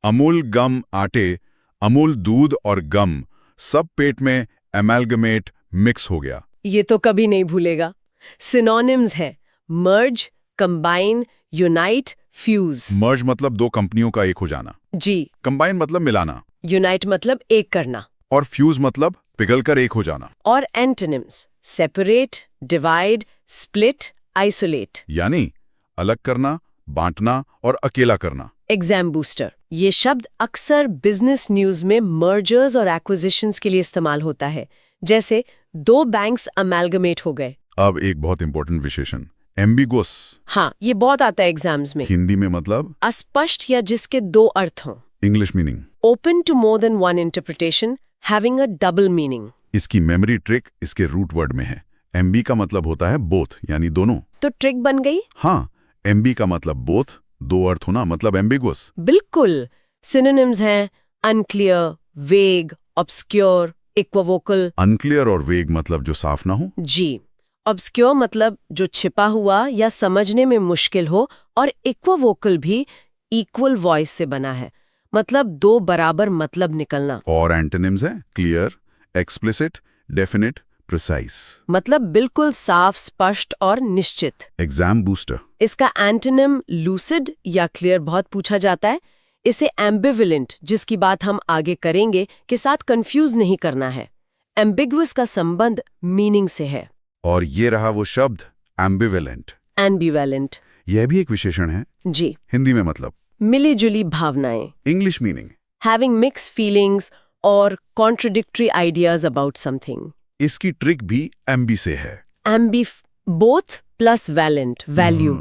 अमूल गम आटे, अमूल दूध और गम सब पेट में amalgamate मिक्स हो गया। ये तो कभी नहीं भूलेगा। सिनोनिम्स हैं merge, combine, unite, फ्यूज। मर्ज मतलब दो कंपनियों का एक हो जाना। जी। कंबाइन मतलब मिलाना। यूनाइट मतलब एक करना। और फ्यूज मतलब पिघलकर एक हो जाना। और antonyms separate, divide, split, isolate. यानी अलग करना, बांटना और अकेला करना। एग्जाम बूस्टर ये शब्द अक्सर बिजनेस न्यूज में मर्जर्स और एक्विजिशंस के लिए इस्तेमाल होता है, जैसे 2 बैंक्स अमेलगमेट हो गए। अब एक बहुत इंपॉर्टेंट विशेषण, एम्बिगुअस। हाँ, ये बहुत आता है एग्जाम्स में। हिंदी में मतलब अस्पष्ट या जिसके 2 अर्थ हों। English meaning. Open to more than one interpretation, having a double meaning. इसकी मेमोरी ट्रिक इसके रूट वर्ड में है। एमबी का मतलब होता है बोथ, यानी दोनों। तो ट्रिक बन गई। हाँ, एमबी का मतलब बोथ, 2 अर्थ होना मतलब एम्बिगुअस। बिल्कुल। सिनोनिम्स हैं अनक्लियर, वेग, ऑब्स्क्योर, इक्विवोकल। अनक्लियर और वेग मतलब जो साफ ना हो। जी। ऑब्स्क्योर मतलब जो छिपा हुआ या समझने में मुश्किल हो, और इक्विवोकल भी इक्वल वॉइस से बना है, मतलब 2 बराबर मतलब निकलना। और एंटोनिम्स है क्लियर, एक्सप्लिसिट, डेफिनेट, प्रिसाइज। मतलब बिल्कुल साफ, स्पष्ट और निश्चित। Exam booster. इसका एंटोनिम लूसिड या क्लियर बहुत पूछा जाता है। इसे एम्बिविलेंट, जिसकी बात हम आगे करेंगे, के साथ कंफ्यूज नहीं करना है। एम्बिगुअस का संबंध मीनिंग से है। और ये रहा वो शब्द एम्बिवेलेंट। एम्बिवेलेंट। यह भी एक विशेषण है। जी। हिंदी में मतलब मिली जुली भावनाएं। English meaning having mixed feelings और कॉन्ट्रडिक्टरी आइडियाज अबाउट समथिंग। इसकी ट्रिक भी एम्बी से है। Aamby both plus valent value.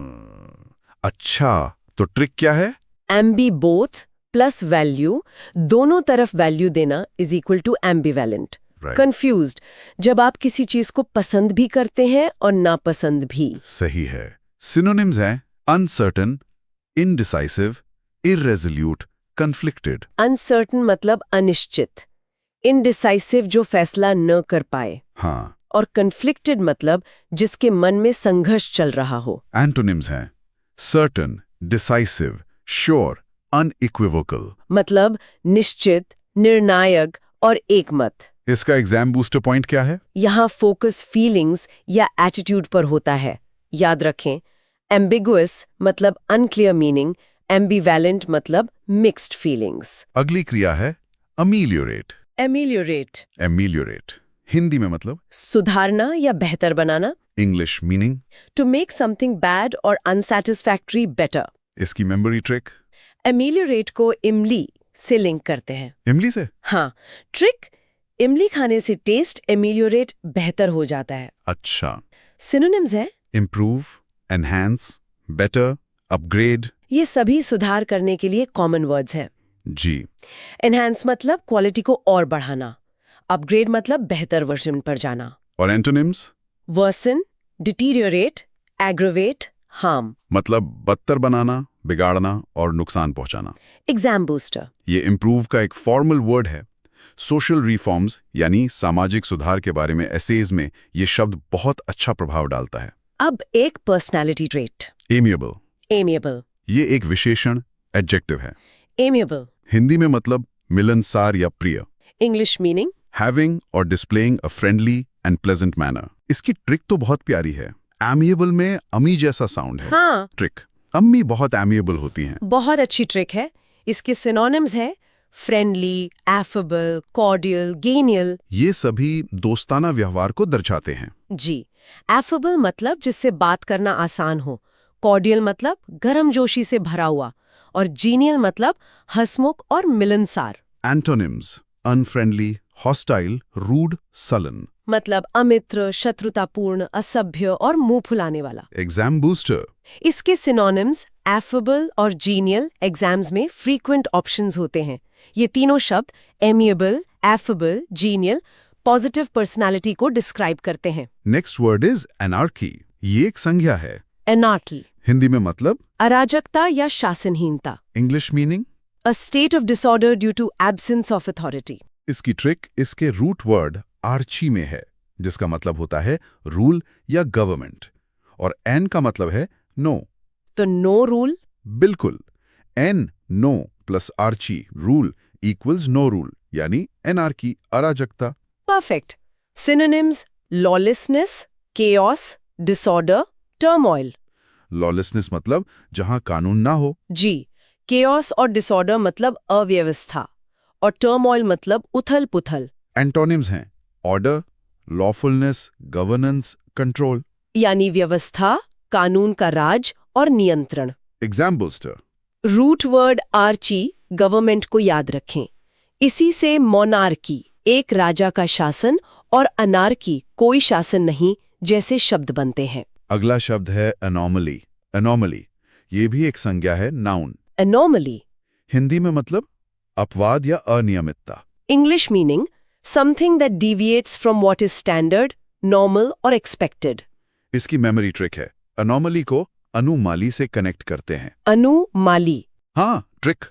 अच्छा, तो ट्रिक क्या है? एम्बी बोथ प्लस वैल्यू, दोनों तरफ वैल्यू देना इज इक्वल टू एम्बिवेलेंट। कंफ्यूज्ड, जब आप किसी चीज को पसंद भी करते हैं और नापसंद भी। सही है। सिनोनिम्स हैं अनसर्टेन, इनडिसाइसिव, इर्रेजोल्यूट, कन्फ्लिक्टेड। अनसर्टन मतलब अनिश्चित, इनडिसाइसिव जो फैसला न कर पाए, हाँ। और कन्फ्लिक्टेड मतलब जिसके मन में संघर्ष चल रहा हो। एंटोनिम्स हैं सर्टेन, डिसाइसिव, श्योर, अनइक्विवोकल। मतलब निश्चित, निर्णायक और एकमत। इसका एग्जाम बूस्टर पॉइंट क्या है? यहाँ फोकस फीलिंग्स या एटीट्यूड पर होता है। याद रखें, एम्बिगुअस मतलब अनक्लियर मीनिंग, एम्बिवेलेंट मतलब मिक्स्ड फीलिंग्स। अगली क्रिया है अमीलियोरेट। एमिलियोरेट एमिलियोरेट हिंदी में मतलब सुधारना या बेहतर बनाना। English meaning to make something bad और अनसैटिस्फैक्टरी बेटर। इसकी मेमोरी ट्रिक एमिलियोरेट को इमली से लिंक करते हैं। इमली से? हाँ, ट्रिक इमली खाने से टेस्ट एमिलियोरेट बेहतर हो जाता है। अच्छा। सिनोनिम्स है इम्प्रूव, एनहांस, बेटर, अपग्रेड। ये सभी सुधार करने के लिए कॉमन वर्ड्स हैं। जी। एनहांस मतलब क्वालिटी को और बढ़ाना, अपग्रेड मतलब बेहतर वर्जन पर जाना। और antonyms? Worsen, deteriorate, aggravate, harm. मतलब बदतर बनाना, बिगाड़ना और नुकसान पहुंचाना। एग्जाम बूस्टर ये इम्प्रूव का एक फॉर्मल वर्ड है। सोशल रिफॉर्म्स यानी सामाजिक सुधार के बारे में एसेज में ये शब्द बहुत अच्छा प्रभाव डालता है। अब एक पर्सनालिटी ट्रेट। एमिएबल। एमिएबल। ये एक विशेषण एडजेक्टिव है। एमिएबल हिंदी में मतलब मिलनसार या प्रिय। इंग्लिश मीनिंग हैविंग और displaying a friendly and pleasant manner. इसकी ट्रिक तो बहुत प्यारी है। एमिएबल में अमी जैसा साउंड है। हाँ, ट्रिक अम्मी बहुत एमिएबल होती हैं। बहुत अच्छी ट्रिक है। इसके सिनोनिम्स है फ्रेंडली, एफेबल, कॉर्डियल, गेनियल। ये सभी दोस्ताना व्यवहार को दर्शाते हैं। जी। एफेबल मतलब जिससे बात करना आसान हो, कॉर्डियल मतलब गर्मजोशी से भरा हुआ, और जीनियल मतलब हंसमुख और मिलनसार। Antonyms unfriendly, hostile, rude, sullen. मतलब अमित्र, शत्रुतापूर्ण, असभ्य और मुंह फुलाने वाला। एग्जाम बूस्टर इसके सिनोनिम्स एफेबल और जीनियल एग्जाम्स में फ्रीक्वेंट ऑप्शंस होते हैं। ये तीनों शब्द amiable, affable, genial positive personality को डिस्क्राइब करते हैं। Next word is anarchy. ये एक संज्ञा है। एनार्की हिंदी में मतलब अराजकता या शासनहीनता। English meaning a state of disorder due to absence of authority. इसकी ट्रिक इसके रूट वर्ड आर्ची में है, जिसका मतलब होता है रूल या गवर्नमेंट, और एन का मतलब है नो। तो नो रूल। बिल्कुल। An no plus archy rule equals no rule, यानी एनार्की, अराजकता। Perfect. Synonyms lawlessness, chaos, disorder, turmoil. Lawlessness मतलब जहां कानून ना हो। जी, केओस और डिसऑर्डर मतलब अव्यवस्था और टर्मोइल मतलब उथल-पुथल। एंटोनिम्स हैं ऑर्डर, लॉफुलनेस, गवर्नेंस, कंट्रोल। यानी व्यवस्था, कानून का राज और नियंत्रण। Exam booster. Root word archy government को याद रखें। इसी से मोनार्की एक राजा का शासन और अनार्की कोई शासन नहीं जैसे शब्द बनते हैं। अगला शब्द है एनॉमली। एनॉमली ये भी एक संज्ञा है, नाउन। एनोमली हिंदी में मतलब अपवाद या अनियमितता। English meaning something that deviates from what is standard, normal और एक्सपेक्टेड। इसकी मेमोरी ट्रिक है, एनॉमली को अनुमाली से कनेक्ट करते हैं। अनुमाली हाँ, ट्रिक।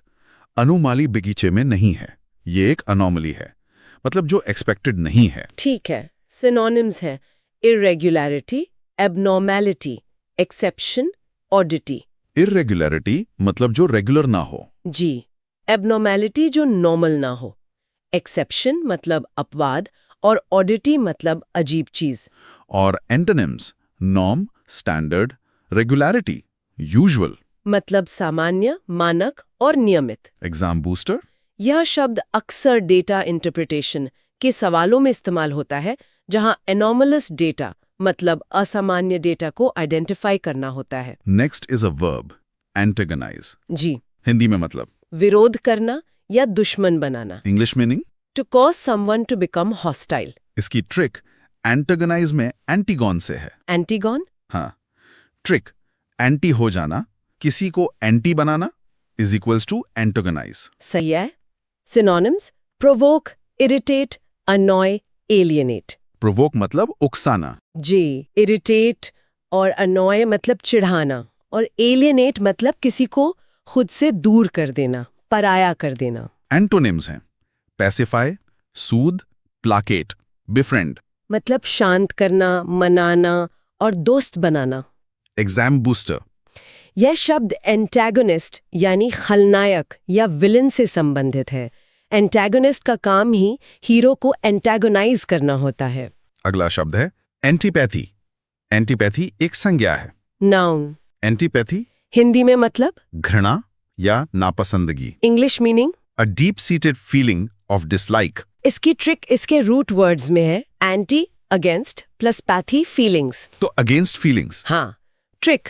अनुमाली बगीचे में नहीं है, ये एक अनोमली है, मतलब जो एक्सपेक्टेड नहीं है। ठीक है। सिनोनिम्स है इरेगुलरिटी, एबनॉर्मैलिटी, एक्सेप्शन, ऑडिटी। इरेगुलरिटी मतलब जो रेगुलर ना हो। जी, एबनॉर्मैलिटी जो नॉर्मल ना हो, एक्सेप्शन मतलब अपवाद और ऑडिटी मतलब अजीब चीज। और antonyms norm, standard, regularity, usual मतलब सामान्य, मानक और नियमित। Exam booster. यह शब्द अक्सर डेटा इंटरप्रिटेशन के सवालों में इस्तेमाल होता है, जहां एनॉमलस डेटा मतलब असामान्य डेटा को आइडेंटिफाई करना होता है। Next is a verb, antagonize. जी, हिंदी में मतलब विरोध करना या दुश्मन बनाना। English meaning. To cause someone to become hostile. इसकी ट्रिक एंटेगनाइज में एंटीगॉन से है। एंटीगॉन हाँ, ट्रिक एंटी हो जाना, किसी को एंटी बनाना इज इक्वल्स टू एंटेगनाइज। सही है। Synonyms provoke, irritate, annoy, alienate. Provoke मतलब उकसाना। जी, इरिटेट और अनॉय मतलब चिढ़ाना और एलियनेट मतलब किसी को खुद से दूर कर देना, पराया कर देना। एंटोनिम्स हैं पैसिफाई, सूद, प्लाकेट, बिफ्रेंड। मतलब शांत करना, मनाना और दोस्त बनाना। Exam booster. यह शब्द एंटैगोनिस्ट यानी खलनायक या विलन से संबंधित है। एंटैगोनिस्ट का काम ही हीरो को एंटैगोनाइज करना होता है। अगला शब्द है एंटीपैथी। एंटीपैथी एक संज्ञा है। नाउन एंटीपैथी हिंदी में मतलब घृणा या नापसंदगी। English meaning a deep seated feeling of dislike. इसकी ट्रिक इसके रूट वर्ड्स में है anti against plus pathy feelings. तो अगेंस्ट फीलिंग्स। हाँ, ट्रिक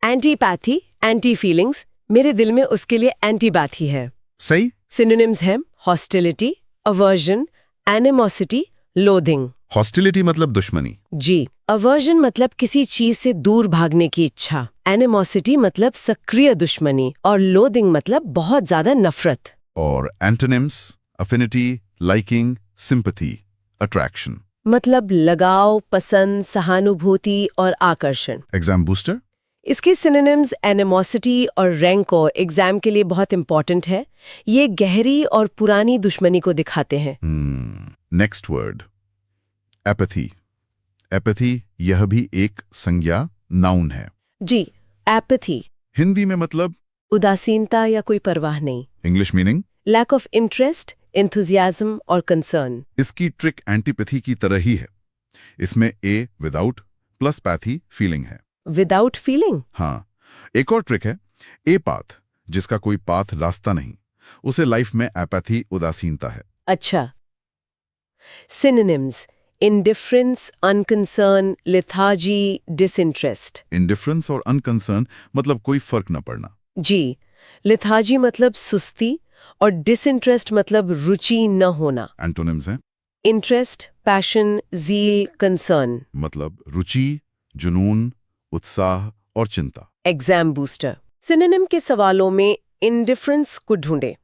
एंटीपैथी, एंटी फीलिंग्स, मेरे दिल में उसके लिए एंटीपैथी है। सही। सिनोनिम्स हैं hostility, aversion, animosity, loathing. Hostility मतलब दुश्मनी। जी, अवर्जन मतलब किसी चीज से दूर भागने की इच्छा, एनिमोसिटी मतलब सक्रिय दुश्मनी और लोथिंग मतलब बहुत ज्यादा नफरत। और antonyms affinity, liking, sympathy, attraction. मतलब लगाव, पसंद, सहानुभूति और आकर्षण। Exam booster. इसके सिनोनिम्स एनिमोसिटी और रैंकोर एग्जाम के लिए बहुत इंपॉर्टेंट है। ये गहरी और पुरानी दुश्मनी को दिखाते हैं। Next word apathy. एपैथी यह भी एक संज्ञा, नाउन है। जी, एपैथी हिंदी में मतलब उदासीनता या कोई परवाह नहीं। English meaning lack of interest, enthusiasm और कंसर्न। इसकी ट्रिक एंटीपैथी की तरह ही है। इसमें a without plus pathy feeling है। Without feeling. हाँ, एक और ट्रिक है ए पाथ, जिसका कोई पाथ रास्ता नहीं, उसे लाइफ में एपैथी उदासीनता है। अच्छा। Synonyms indifference, unconcern, lethargy, disinterest. Indifference और अनकंसर्न मतलब कोई फर्क न पड़ना। जी, लेथार्जी मतलब सुस्ती और डिसइंटरेस्ट मतलब रुचि न होना। एंटोनिम्स हैं इंटरेस्ट, पैशन, ज़ील, कंसर्न। मतलब रुचि, जुनून, उत्साह और चिंता। Exam booster. सिनोनिम के सवालों में इंडिफरेंस को ढूंढें।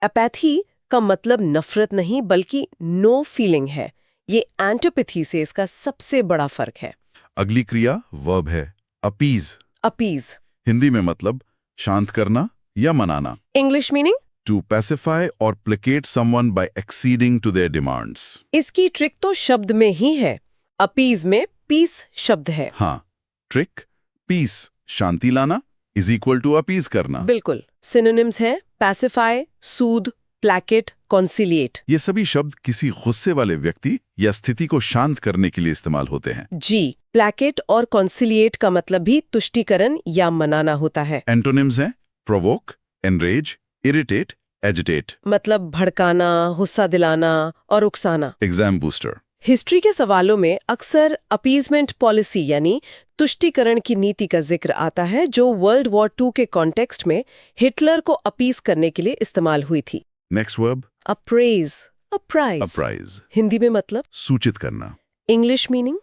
एपैथी का मतलब नफरत नहीं बल्कि नो फीलिंग है। ये एंटीपैथी से इसका सबसे बड़ा फर्क है। अगली क्रिया वर्ब है अपीज। अपीज हिंदी में मतलब शांत करना या मनाना। इंग्लिश मीनिंग टू पैसिफाई और placate someone by acceding to their demands. इसकी ट्रिक तो शब्द में ही है। अपीज में पीस शब्द है। हाँ, ट्रिक पीस, शांति लाना इज इक्वल टू अपीज करना। बिल्कुल। सिनोनिम्स हैं पैसिफाई, सूद, प्लैकेट, कॉन्सिलिएट। ये सभी शब्द किसी गुस्से वाले व्यक्ति या स्थिति को शांत करने के लिए इस्तेमाल होते हैं। जी, प्लैकेट और कॉन्सिलिएट का मतलब भी तुष्टीकरण या मनाना होता है। एंटोनिम्स हैं प्रोवोक, एनरेज, इरिटेट, एजिटेट। मतलब भड़काना, गुस्सा दिलाना और उकसाना। Exam booster. हिस्ट्री के सवालों में अक्सर अपीजमेंट पॉलिसी यानी तुष्टीकरण की नीति का जिक्र आता है, जो वर्ल्ड वॉर 2 के कॉन्टेक्स्ट में हिटलर को अपीज करने के लिए इस्तेमाल हुई थी। Next verb apprise, apprise. Apprise, Hindi में मतलब सूचित करना। इंग्लिश मीनिंग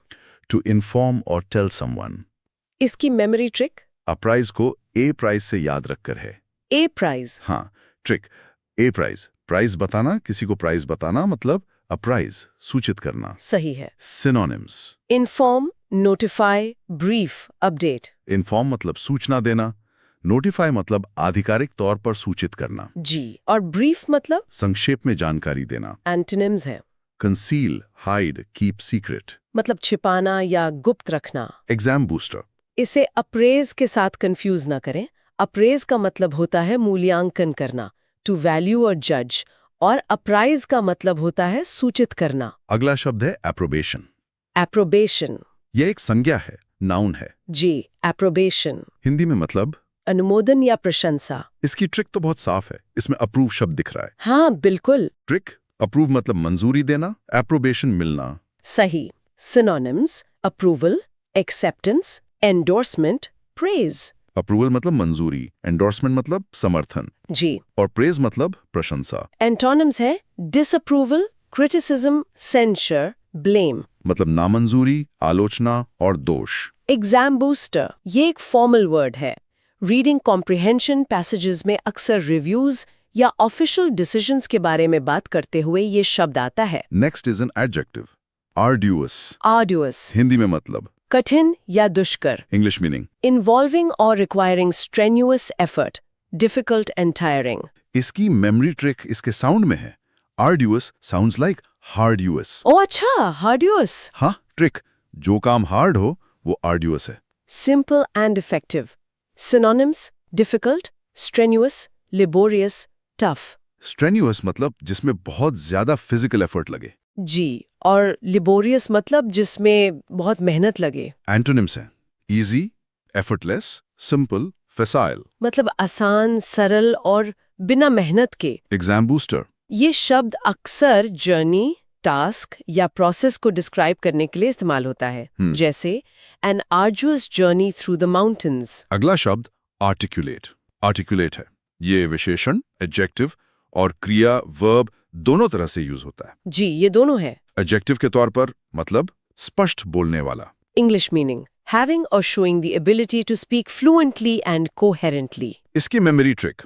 टू इन्फॉर्म और टेल समवन। इसकी मेमोरी ट्रिक अप्राइज को ए प्राइज से याद रखकर है। ए प्राइज। हाँ, ट्रिक ए प्राइज, प्राइज बताना, किसी को प्राइज बताना, मतलब अप्राइज, सूचित करना। सही है। Synonyms. Inform, notify, brief, update. Inform मतलब सूचना देना, नोटिफाई मतलब आधिकारिक तौर पर सूचित करना, जी, और ब्रीफ मतलब संक्षेप में जानकारी देना। एंटोनिम्स है, कंसील, हाइड, कीप सीक्रेट। मतलब छिपाना या गुप्त रखना। Exam booster. इसे अप्रेज के साथ कंफ्यूज ना करें। अप्रेज का मतलब होता है मूल्यांकन करना, टू वैल्यू और जज, और अप्राइज का मतलब होता है सूचित करना। अगला शब्द है एप्रोबेशन। एप्रोबेशन। यह एक संज्ञा है, नाउन है। जी, एप्रोबेशन। हिंदी में मतलब अनुमोदन या प्रशंसा। इसकी ट्रिक तो बहुत साफ है, इसमें अप्रूव शब्द दिख रहा है। हाँ, बिल्कुल ट्रिक अप्रूव मतलब मंजूरी देना, एप्रोबेशन मिलना। सही। Synonyms: approval, acceptance, endorsement, praise. Approval मतलब मंजूरी, एंडोर्समेंट मतलब समर्थन, जी। और प्रेज मतलब प्रशंसा। एंटोनिम्स है डिसअप्रूवल, क्रिटिसिज्म, सेंशर, ब्लेम। मतलब नामंजूरी, आलोचना और दोष। एग्जाम बूस्टर ये एक फॉर्मल वर्ड है। रीडिंग कॉम्प्रिहेंशन पैसेजेस में अक्सर रिव्यूज या ऑफिशियल डिसीजंस के बारे में बात करते हुए ये शब्द आता है। Next is an adjective, arduous. Arduous, Hindi में मतलब कठिन या दुष्कर। इंग्लिश मीनिंग इन्वॉल्विंग और requiring strenuous effort, difficult and tiring. इसकी मेमोरी ट्रिक इसके साउंड में है। आर्ड्यूअस साउंड्स लाइक हार्ड्यूअस। ओ अच्छा, हार्डुअस। हाँ, ट्रिक जो काम हार्ड हो वो आर्ड्यूअस है। Simple and effective. Synonyms: difficult, strenuous, laborious, tough. Strenuous मतलब जिसमें बहुत ज्यादा फिजिकल एफर्ट लगे। जी, और लिबोरियस मतलब जिसमें बहुत मेहनत लगे। एंटोनिम्स हैं इजी, एफर्टलेस, सिंपल, फैसाइल। मतलब आसान, सरल और बिना मेहनत के। Exam booster. ये शब्द अक्सर जर्नी, टास्क या प्रोसेस को डिस्क्राइब करने के लिए इस्तेमाल होता है, जैसे an arduous journey through the mountains. अगला शब्द आर्टिकुलेट। आर्टिकुलेट है, ये विशेषण, एडजेक्टिव और क्रिया, वर्ब दोनों तरह से यूज होता है। जी, ये दोनों है। एडजेक्टिव के तौर पर मतलब स्पष्ट बोलने वाला। इंग्लिश मीनिंग: हैविंग और showing the ability to speak fluently and coherently. इसकी मेमोरी ट्रिक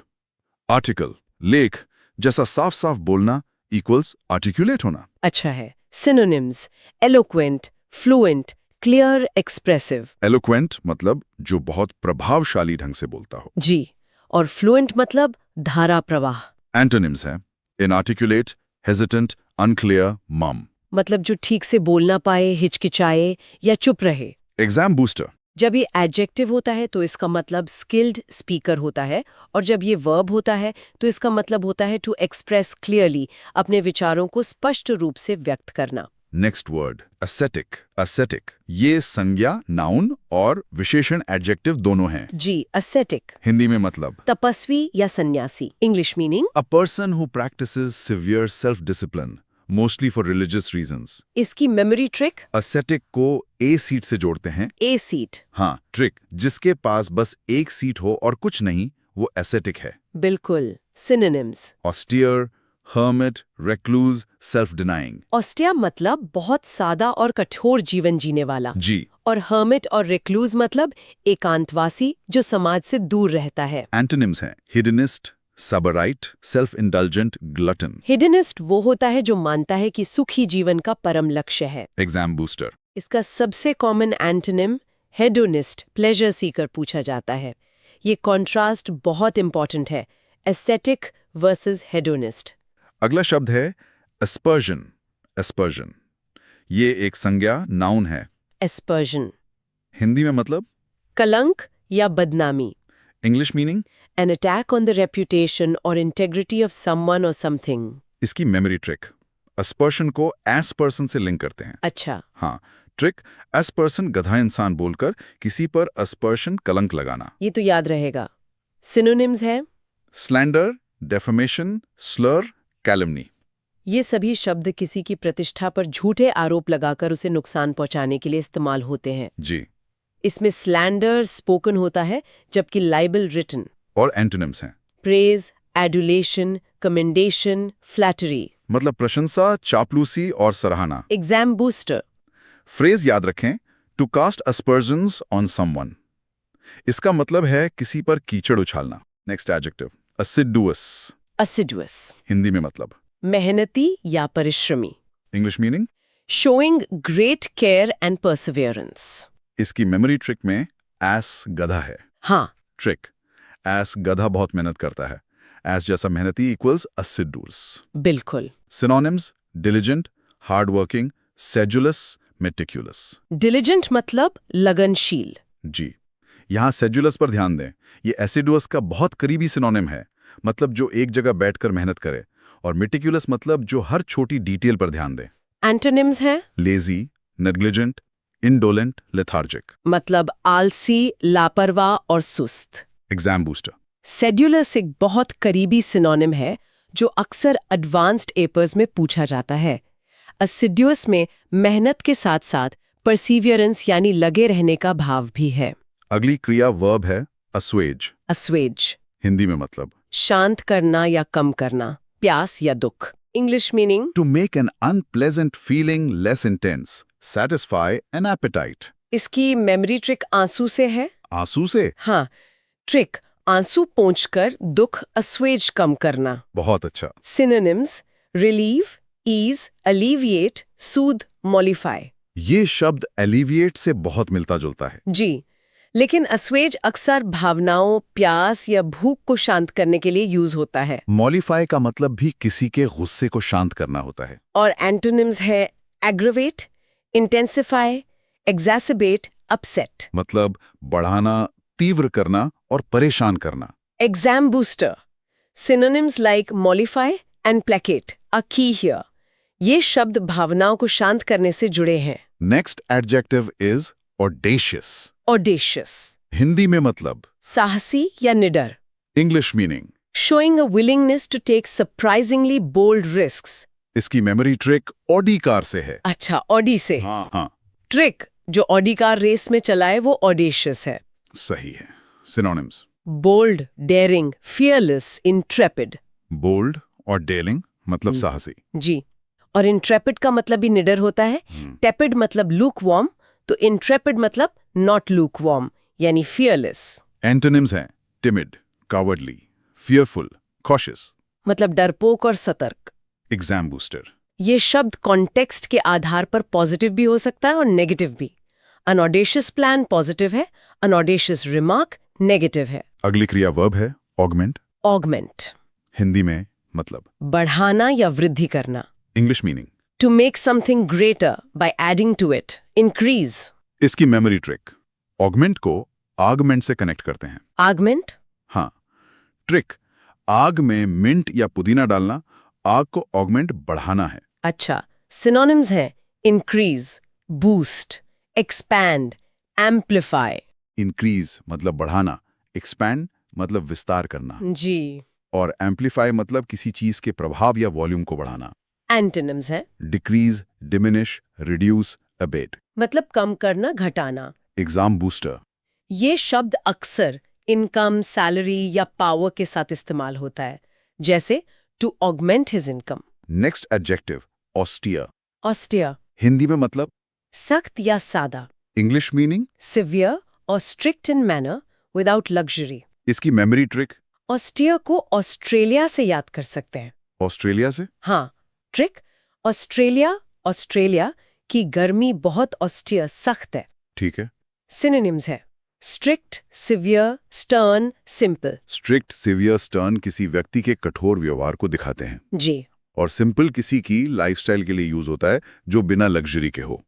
आर्टिकल, लेख जैसा साफ साफ बोलना इक्वल्स आर्टिकुलेट होना। अच्छा है। Synonyms: eloquent, fluent, clear, expressive. Eloquent मतलब जो बहुत प्रभावशाली ढंग से बोलता हो। जी, और फ्लुएंट मतलब धारा प्रवाह। एंटोनिम्स हैं इनआर्टिकुलेट, हेजिटेंट, अनक्लियर, मम। मतलब जो ठीक से बोल ना पाए, हिचकिचाए या चुप रहे। Exam booster. जब ये एडजेक्टिव होता है तो इसका मतलब स्किल्ड स्पीकर होता है, और जब ये वर्ब होता है तो इसका मतलब होता है टू एक्सप्रेस क्लियरली, अपने विचारों को स्पष्ट रूप से व्यक्त करना। Next word aesthetic. एस्थेटिक ये संज्ञा, नाउन और विशेषण एडजेक्टिव दोनों हैं। जी, एस्थेटिक। हिंदी में मतलब तपस्वी या सन्यासी। English meaning: a person who practices severe self discipline mostly for religious reasons. इसकी मेमोरी ट्रिक: एस्थेटिक को ए सीट से जोड़ते हैं। ए सीट। हाँ, ट्रिक जिसके पास बस एक सीट हो और कुछ नहीं, वो एस्थेटिक है। बिल्कुल। Synonyms: austere, hermit, recluse, self denying. Ostia मतलब बहुत सादा और कठोर जीवन जीने वाला, जी। और हर्मिट और रेक्लूज मतलब एकांतवासी जो समाज से दूर रहता है। एंटोनिम्स हैं हिडनिस्ट, सबराइट, सेल्फ इंडल्जेंट, ग्लटन। हिडनिस्ट वो होता है जो मानता है कि सुख ही जीवन का परम लक्ष्य है। Exam booster. इसका सबसे common antonym hedonist, pleasure Sikar पूछा जाता है। ये कॉन्ट्रास्ट बहुत इंपॉर्टेंट है, एस्थेटिक वर्सेस हेडोनिस्ट। अगला शब्द है एस्पर्जन। एस्पर्जन ये एक संज्ञा, नाउन है। एस्पर्जन हिंदी में मतलब कलंक या बदनामी। English meaning an attack on the reputation or integrity of someone or something. इसकी मेमोरी ट्रिक aspersion को as person से लिंक करते हैं। अच्छा, हाँ, ट्रिक as person गधा इंसान बोलकर किसी पर aspersion कलंक लगाना। ये तो याद रहेगा। सिनोनिम्स है स्लैंडर, डेफमेशन, स्लर, कैलमनी। ये सभी शब्द किसी की प्रतिष्ठा पर झूठे आरोप लगाकर उसे नुकसान पहुंचाने के लिए इस्तेमाल होते हैं। जी। इसमें स्लैंडर स्पोकन होता है जबकि लाइबल रिटन। और एंटोनिम्स हैं। Praise, adulation, commendation, flattery. मतलब प्रशंसा, चापलूसी और सराहना। Exam booster. फ्रेज याद रखें, to cast aspersions on someone. इसका मतलब है किसी पर कीचड़ उछालना। Next adjective assiduous। Assiduous, Hindi में मतलब मेहनती या परिश्रमी। English meaning. Showing great care and perseverance. इसकी मेमोरी ट्रिक में एस गधा है। हाँ, ट्रिक एस गधा बहुत मेहनत करता है। एस जैसा मेहनती इक्वल्स assiduous। बिल्कुल। Synonyms diligent, hardworking, sedulous, meticulous। Diligent मतलब लगनशील। जी, यहाँ sedulous पर ध्यान दें। ये assiduous का बहुत करीबी सिनोनिम है, मतलब जो एक जगह बैठकर मेहनत करे, और meticulous मतलब जो हर छोटी डिटेल पर ध्यान दे। एंटोनिम्स है lazy, negligent, indolent, lethargic। मतलब आलसी, लापरवाह और सुस्त। Exam booster. सेड्यूलस एक बहुत करीबी सिनोनिम है जो अक्सर एडवांस्ड पेपर्स में पूछा जाता है। असिड्यूअस में मेहनत के साथ साथ परसिवियरेंस यानी लगे रहने का भाव भी है। अगली क्रिया वर्ब है assuage। असवेज, हिंदी में मतलब शांत करना या कम करना, प्यास या दुख। English meaning to make an unpleasant feeling less intense, satisfy an appetite। इसकी मेमोरी ट्रिक आंसू से है। आंसू से। हाँ, ट्रिक आंसू पोंछकर दुख असवेज कम करना। बहुत अच्छा। सिनोनिम्स रिलीव, ईज, अलीविएट, सूद, मॉलिफाई। ये शब्द alleviate से बहुत मिलता जुलता है। जी, लेकिन असवेज अक्सर भावनाओं, प्यास या भूख को शांत करने के लिए यूज होता है। मॉलिफाई का मतलब भी किसी के गुस्से को शांत करना होता है। और एंटोनिम्स है एग्रवेट, इंटेंसिफाई, एग्जैसिबेट, अपसेट। मतलब बढ़ाना, तीव्र करना और परेशान करना। Exam booster. Synonyms like mollify and placate are key here. ये शब्द भावनाओं को शांत करने से जुड़े हैं। Next adjective is audacious। Audacious, Hindi में मतलब साहसी या निडर। English meaning. Showing a willingness to take surprisingly bold risks. इसकी मेमोरी ट्रिक ऑडी कार से है। अच्छा, ऑडी से। हाँ, ट्रिक जो ऑडी कार रेस में चलाए वो ऑडेशियस है। सही है। Synonyms bold, daring, fearless, intrepid. Bold और डेयरिंग मतलब साहसी। जी, और इंट्रेपिड का मतलब भी निडर होता है। टेपिड मतलब लूक वार्म, तो इंट्रेपिड मतलब नॉट लूक वार्म यानी फियरलेस। एंटोनिम्स हैं timid, cowardly, fearful, cautious। मतलब डरपोक और सतर्क। Exam booster. ये शब्द कॉन्टेक्स्ट के आधार पर पॉजिटिव भी हो सकता है और नेगेटिव भी। अनऑडेशियस प्लान पॉजिटिव है, अनऑडेशियस रिमार्क नेगेटिव है। अगली क्रिया वर्ब है ऑगमेंट। ऑगमेंट, हिंदी में मतलब बढ़ाना या वृद्धि करना। English meaning. To make something greater by adding to it, increase. इसकी मेमोरी ट्रिक ऑगमेंट को आगमेंट से कनेक्ट करते हैं। आगमेंट, हाँ, ट्रिक आग में मिंट या पुदीना डालना, आग को ऑगमेंट बढ़ाना है। अच्छा, सिनोनिम्स हैं increase, boost, expand, amplify. Increase मतलब बढ़ाना, एक्सपैंड मतलब विस्तार करना, जी। और एम्पलीफाई मतलब किसी चीज के प्रभाव या वॉल्यूम को बढ़ाना। एंटोनिम्स हैं डिक्रीज, डिमिनिश, रिड्यूस, अबेट। मतलब कम करना, घटाना। Exam booster. ये शब्द अक्सर इनकम, सैलरी या पावर के साथ इस्तेमाल होता है, जैसे to augment his income. Next adjective austere. Austere, Hindi में मतलब सख्त या सादा। English meaning. सिवियर और strict in manner without luxury. इसकी मेमोरी ट्रिक ऑस्टियर को ऑस्ट्रेलिया से याद कर सकते हैं। ऑस्ट्रेलिया से। हाँ, ट्रिक ऑस्ट्रेलिया की गर्मी बहुत ऑस्टियर, सख्त है। ठीक है। सिनोनिम्स है strict, severe, stern, simple. Strict, severe, stern किसी व्यक्ति के कठोर व्यवहार को दिखाते हैं, जी। और सिंपल किसी की लाइफस्टाइल के लिए यूज होता है जो बिना लग्जरी के हो।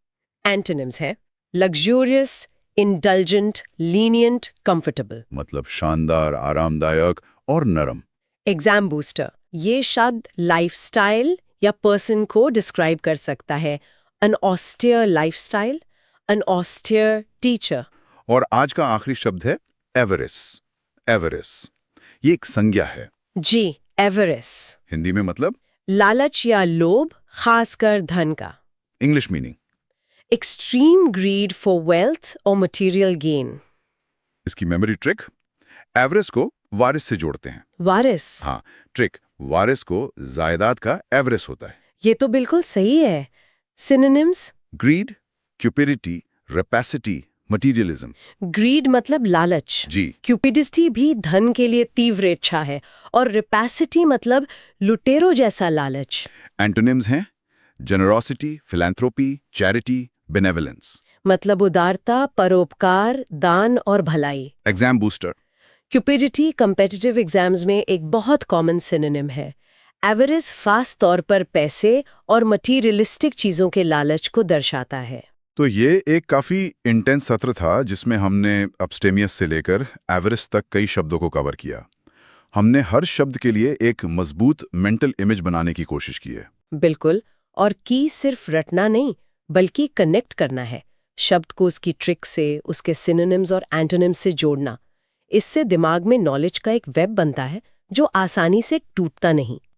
एंटोनिम्स है लग्जूरियस, इंडल्जेंट, लीनियंट, कंफर्टेबल। मतलब शानदार, आरामदायक और नरम। एग्जाम बूस्टर, ये शब्द लाइफस्टाइल या पर्सन को डिस्क्राइब कर सकता है। An austere lifestyle, an austere teacher. और आज का आखिरी शब्द है एवरेस। एवरेस ये एक संज्ञा है। जी, एवरेस। हिंदी में मतलब लालच या लोभ, खासकर धन का। English meaning. Extreme greed for wealth और मटेरियल गेन। इसकी मेमोरी ट्रिक, एवरेस को वारिस से जोड़ते हैं। वारिस। हाँ, ट्रिक, वारिस को जायदाद का एवरेस होता है। ये तो बिल्कुल सही है। Synonyms, greed, cupidity, rapacity, materialism. Greed मतलब लालच। जी। क्यूपिडिटी भी धन के लिए तीव्र इच्छा है, और रेपेसिटी मतलब लुटेरो जैसा लालच। एंटोनिम्स हैं जेनरोसिटी, फिलैंथ्रोपी, चैरिटी, बेनेवलेंस। मतलब उदारता, परोपकार, दान और भलाई। Exam booster. Cupidity competitive exams में एक बहुत कॉमन सिनोनिम है। एवरेस खास तौर पर पैसे और मटीरियलिस्टिक चीजों के लालच को दर्शाता है। तो ये एक काफी इंटेंस सत्र था जिसमें हमने अब्स्टेमियस से लेकर एवरेस तक कई शब्दों को कवर किया। हमने हर शब्द के लिए एक मजबूत मेंटल इमेज बनाने की कोशिश की है। बिल्कुल, और की सिर्फ रटना नहीं, बल्कि कनेक्ट करना है। शब्द को उसकी ट्रिक से, उसके सिनोनिम्स और एंटोनिम्स से जोड़ना। इससे दिमाग में नॉलेज का एक वेब बनता है जो आसानी से टूटता नहीं।